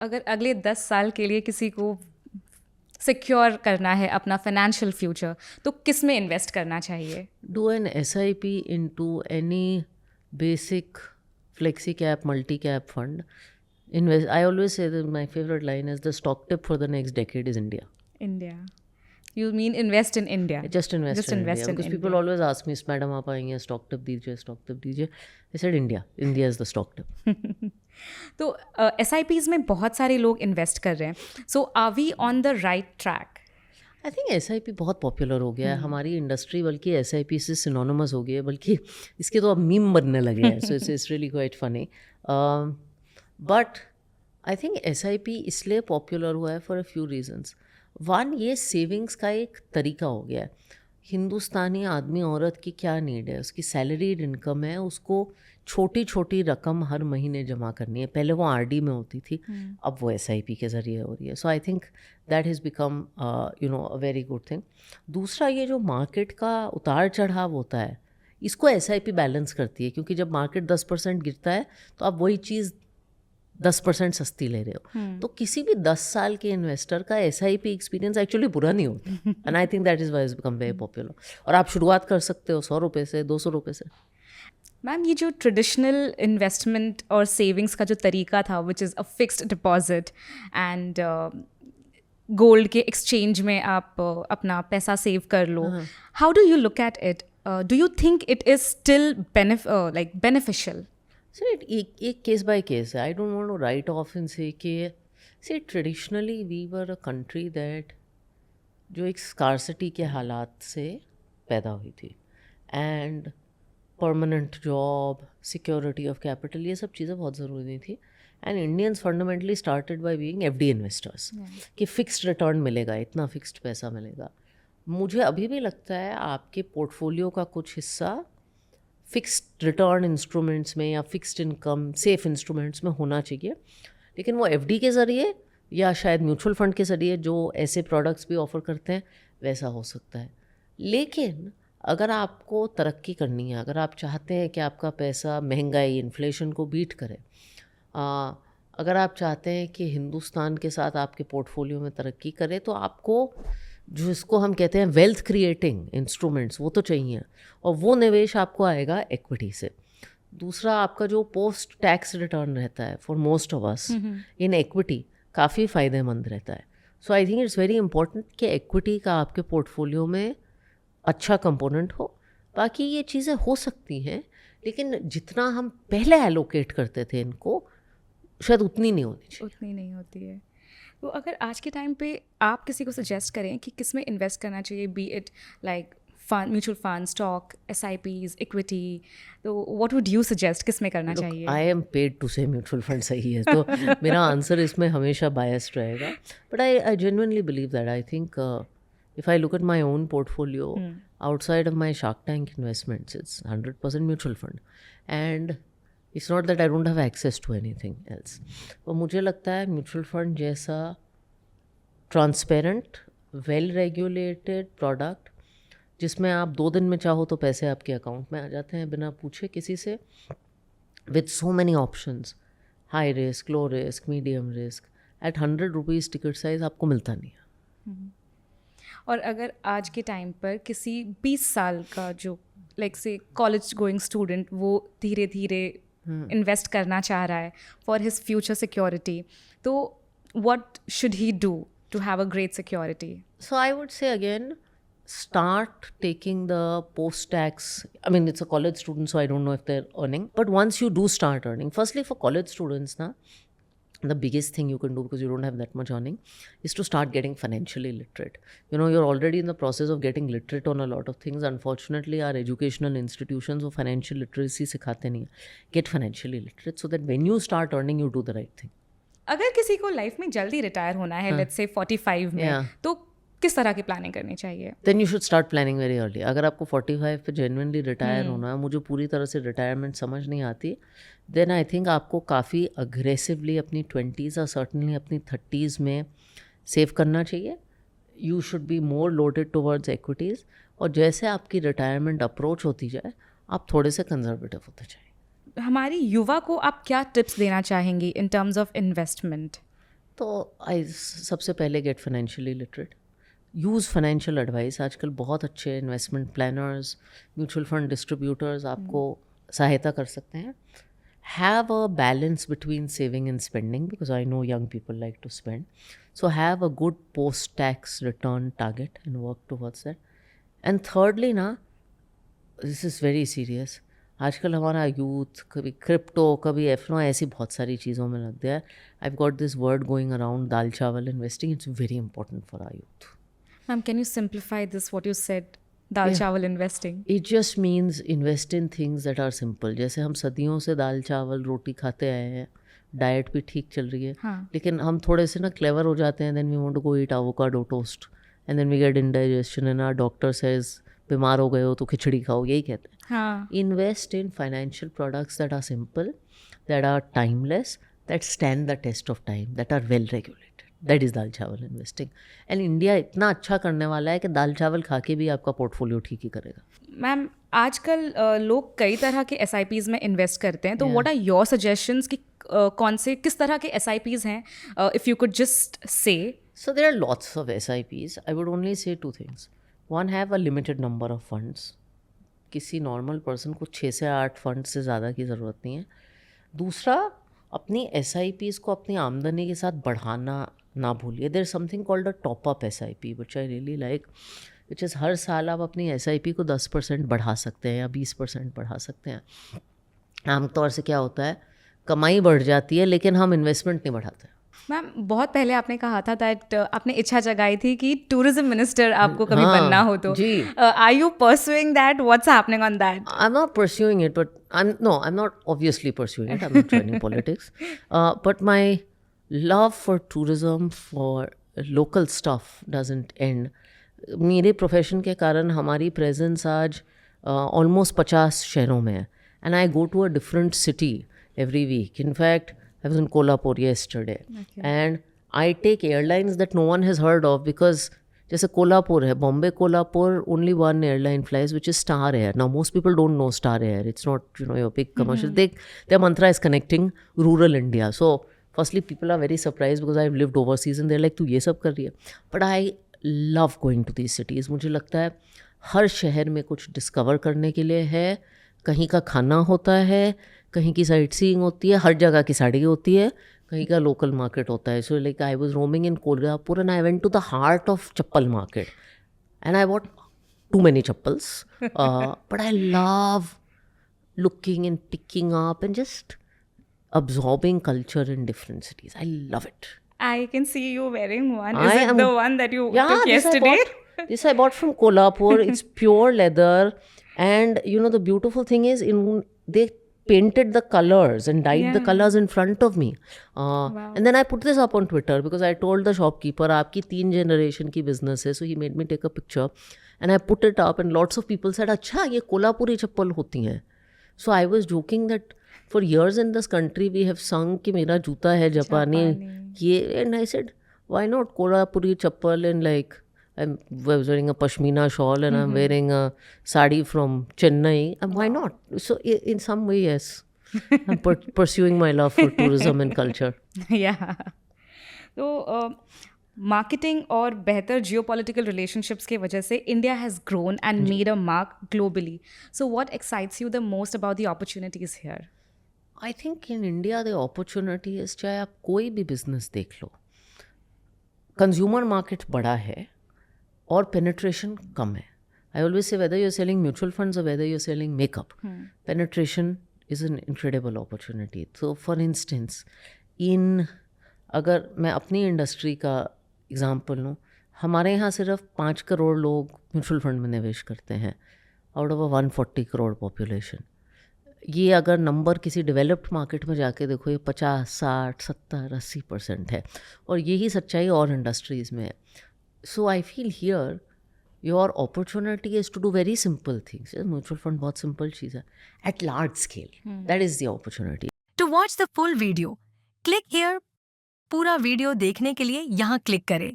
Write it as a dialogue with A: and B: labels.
A: अगर अगले 10 साल के लिए किसी को सिक्योर करना है अपना फाइनेंशियल फ्यूचर, तो किस में इन्वेस्ट करना चाहिए?
B: Do an SIP into any basic flexi cap, multi cap fund. Invest. I always say that my favorite line is the stock tip for the next decade is India.
A: India, you mean invest in India?
B: Just invest in India because people always ask me, "Madam, आप आएंगे stock tip दीजिए, stock tip दीजिए." I said India. India is the stock tip.
A: तो SIPs में बहुत सारे लोग invest कर रहे हैं, so are we on the right track?
B: I think SIP बहुत पॉपुलर हो गया है हमारी इंडस्ट्री, बल्कि SIP से सिनोनिमस हो गई है, बल्कि इसके तो अब मीम बनने लगे हैं. So it's really quite funny. But I think SIP इसलिए पॉपुलर हुआ है for a few regions. One, ये सेविंग्स का एक तरीका हो गया है. हिंदुस्तानी आदमी औरत की क्या नीड है, उसकी सैलरीड इनकम है, उसको छोटी छोटी रकम हर महीने जमा करनी है. पहले वो RD में होती थी, अब वो SIP के ज़रिए हो रही है. So I think that has become a very good thing. दूसरा, ये जो मार्केट का उतार चढ़ाव होता है, इसको SIP बैलेंस करती है, क्योंकि जब मार्केट 10% गिरता है तो आप वही चीज़ 10% सस्ती ले रहे हो. तो किसी भी 10 साल के इन्वेस्टर का SIP एक्सपीरियंस एक्चुअली बुरा नहीं होता. And I think that is why is become very popular. और आप शुरुआत कर सकते हो 100 रुपये से, 200 रुपये से.
A: मैम, ये जो ट्रेडिशनल इन्वेस्टमेंट और सेविंग्स का जो तरीका था, which is a fixed deposit and gold के एक्सचेंज में आप अपना पैसा सेव कर लो, how do you look at it? Do you think it is still beneficial?
B: So एक केस बाय केस है. I don't want to write off and say कि traditionally we were a country that जो एक scarcity के हालात से पैदा हुई थी. And permanent job, security of capital, ये सब चीज़ें बहुत ज़रूरी थी. And Indians fundamentally started by being FD investors, कि फिक्स्ड रिटर्न मिलेगा, इतना फिक्स्ड पैसा मिलेगा. मुझे अभी भी लगता है आपके पोर्टफोलियो का कुछ हिस्सा फिक्स्ड रिटर्न इंस्ट्रूमेंट्स में या फिक्स्ड इनकम सेफ इंस्ट्रूमेंट्स में होना चाहिए. लेकिन वो FD के ज़रिए या शायद म्यूचुअल फंड के ज़रिए जो ऐसे प्रोडक्ट्स भी ऑफ़र करते हैं, वैसा हो सकता है. लेकिन अगर आपको तरक्की करनी है, अगर आप चाहते हैं कि आपका पैसा महंगाई, इन्फ्लेशन को बीट करे, अगर आप चाहते हैं कि हिंदुस्तान के साथ आपके पोर्टफोलियो में तरक्की करे, तो आपको जो इसको हम कहते हैं वेल्थ क्रिएटिंग इंस्ट्रूमेंट्स, वो तो चाहिए. और वो निवेश आपको आएगा इक्विटी से. दूसरा, आपका जो पोस्ट टैक्स रिटर्न रहता है for most of us in equity, काफ़ी फ़ायदेमंद रहता है. So I think it's very important कि इक्विटी का आपके पोर्टफोलियो में अच्छा कंपोनेंट हो. बाकी ये चीज़ें हो सकती हैं, लेकिन जितना हम पहले एलोकेट करते थे इनको, शायद उतनी नहीं होती चाहिए.
A: उतनी नहीं होती है. तो अगर आज के टाइम पे आप किसी को सजेस्ट करें कि किस में इन्वेस्ट करना चाहिए, B it like fund, mutual fund, stock, SIPs, equity, तो व्हाट वुड यू सजेस्ट, किस में करना चाहिए?
B: आई एम पेड टू से म्यूचुअल फंड सही है, तो मेरा आंसर इसमें हमेशा बायस्ड रहेगा. But I genuinely believe that. I think if I look at my own portfolio, outside of my Shark Tank investments, it's 100% mutual fund. And it's not that I don't have access to anything else. तो मुझे लगता है mutual fund जैसा transparent, well regulated product, जिसमें आप 2 दिन में चाहो तो पैसे आपके अकाउंट में आ जाते हैं बिना पूछे किसी से, with so many options, high risk, low risk, medium risk, at 100 rupees ticket size आपको मिलता नहीं है.
A: और अगर आज के टाइम पर किसी 20 साल का जो लाइक से कॉलेज गोइंग स्टूडेंट, वो धीरे धीरे इन्वेस्ट करना चाह रहा है फॉर हिज फ्यूचर सिक्योरिटी, तो what should he do to have a great security?
B: So I would say again, start taking the post-tax. I mean, it's a college student, so I don't know if they're earning. But once you do start earning, firstly for college students, the biggest thing you can do, because you don't have that much earning, is to start getting financially literate. You're already in the process of getting literate on a lot of things. Unfortunately, our educational institutions of financial literacy सिखाते नहीं. Get financially literate so that when you start earning, you do the right thing.
A: अगर किसी को life में जल्दी retire होना है, let's say 45 में, तो किस तरह की प्लानिंग करनी चाहिए?
B: Then you should start planning very early. अगर आपको 45 पे genuinely रिटायर होना है, मुझे पूरी तरह से रिटायरमेंट समझ नहीं आती, then I think आपको काफ़ी अग्रेसिवली अपनी 20s और certainly अपनी 30s में सेव करना चाहिए. You should be more loaded towards equities. और जैसे आपकी रिटायरमेंट अप्रोच होती जाए, आप थोड़े से कंजर्वेटिव होते जाए.
A: हमारी युवा को आप क्या टिप्स देना चाहेंगी इन टर्म्स ऑफ इन्वेस्टमेंट?
B: तो आई सबसे पहले get financially literate, use financial advice. आजकल बहुत अच्छे investment planners, mutual fund distributors आपको सहायता कर सकते हैं. Have a balance between saving and spending, because I know young people like to spend. So have a good post-tax return target and work towards that. And thirdly ना, this is very serious. आजकल हमारा youth कभी crypto कभी एफनो ऐसी बहुत सारी चीज़ों में लग गया है. I've got this word going around, दाल चावल investing. It's very important for our youth.
A: Ma'am, can you simplify this, what you said, dal chawal investing?
B: It just means invest in things that are simple. जैसे हम सदियों से दाल चावल रोटी खाते आए हैं, diet भी ठीक चल रही है.
A: हाँ.
B: लेकिन हम थोड़े से ना क्लेवर हो जाते हैं, then we want to go eat avocado toast and then we get indigestion and our doctor says बीमार हो गए हो तो खिचड़ी खाओ, यही कहते हैं.
A: हाँ.
B: Invest in financial products that are simple, that are timeless, that stand the test of time, that are well regulated. That is दाल चावल इन्वेस्टिंग. एंड इंडिया इतना अच्छा करने वाला है कि दाल चावल खा के भी आपका पोर्टफोलियो ठीक ही करेगा.
A: मैम, आजकल लोग कई तरह के SIPs में इन्वेस्ट करते हैं, तो व्हाट आर योर सजेशंस कि कौन से किस तरह के SIPs हैं, if you could just say.
B: So there are lots of SIPs. I would only say two things. One, have a limited number of funds. किसी नॉर्मल पर्सन को 6 से 8 फंड से ज़्यादा की ज़रूरत नहीं है. दूसरा, अपनी SIPs को अपनी आमदनी के साथ बढ़ाना ना भूलिए. There is something called a top up SIP which I really like, which is हर साल आप अपनी SIP को 10% बढ़ा सकते हैं या 20% बढ़ा सकते हैं. आमतौर से क्या होता है, कमाई बढ़ जाती है लेकिन हम इन्वेस्टमेंट नहीं बढ़ाते.
A: मैम, बहुत पहले आपने कहा था दैट आपने इच्छा जगाई थी कि टूरिज्म मिनिस्टर आपको कभी
B: हाँ,
A: बनना हो, तो
B: जी.
A: Are you pursuing that? What's happening on that?
B: I'm not pursuing it, but I'm not obviously pursuing it. I'm not joining politics. But my love for tourism, for local stuff doesn't end. मेरे profession के कारण हमारी presence आज almost 50 शहरों में है. And I go to a different city every week. In fact, I was in Kolhapur yesterday.
A: Okay.
B: And I take airlines that no one has heard of, because जैसे कोल्हापुर है, Bombay Kolhapur, only one airline flies, which is Star Air. Now most people don't know Star Air. It's not, your big commercial. Their mantra is connecting rural India. So firstly, people are very surprised because I've lived overseas and they're like, तू ये सब कर रही है. But I love going to these cities. मुझे लगता है हर शहर में कुछ डिस्कवर करने के लिए है. कहीं का खाना होता है, कहीं की साइट सीइंग होती है, हर जगह की साड़ी होती है, कहीं का लोकल मार्केट होता है. So like I was roaming in Kolhapur and I went to the heart of chappal market and I bought too many chappals. But I love looking and picking up and just absorbing culture in different cities. I love it.
A: I can see you wearing one.
B: I
A: Is it
B: am-
A: the one that you
B: Yeah,
A: took
B: this
A: yesterday?
B: This I bought from Kolhapur. It's pure leather. And the beautiful thing is they painted the colors and dyed the
A: Yeah.
B: colors in front of me. And then I put this up on Twitter because I told the shopkeeper, aapki 3 generation ki business hai. So he made me take a picture. And I put it up and lots of people said, अच्छा ये कोल्हापुरी चप्पल होती हैं. So I was joking that for years in this country we have sung कि मेरा जूता है जापानी. ये, and I said, why not Kolhapuri chappal, and like I was wearing a pashmina shawl and I'm wearing a sari from Chennai. And why not? So in some way, yes, I'm pursuing my love for tourism and culture.
A: Yeah. तो marketing और बेहतर geopolitical relationships की वजह से India has grown and made a mark globally. So what excites you the most about the opportunities here?
B: I think in India the opportunity is, चाहे आप कोई भी बिजनेस देख लो, कंज्यूमर मार्केट बड़ा है और पेनिट्रेशन कम है. I always say whether you are selling mutual funds और whether you are selling makeup, penetration is an incredible opportunity. तो फॉर इंस्टेंस अगर मैं अपनी इंडस्ट्री का एग्जांपल लूँ, हमारे यहाँ सिर्फ 5 करोड़ लोग म्यूचुअल फंड में निवेश करते हैं out of a 140 crore population. ये अगर नंबर किसी डेवलप्ड मार्केट में जाके देखो, ये 50, 60, 70, 80% है. और यही सच्चाई और इंडस्ट्रीज़ में है. So I feel here your opportunity is to do very simple things. Mutual fund बहुत सिंपल चीज़ है. At large scale, that is the opportunity.
C: To watch the full video, click here. पूरा वीडियो देखने के लिए यहाँ क्लिक करें.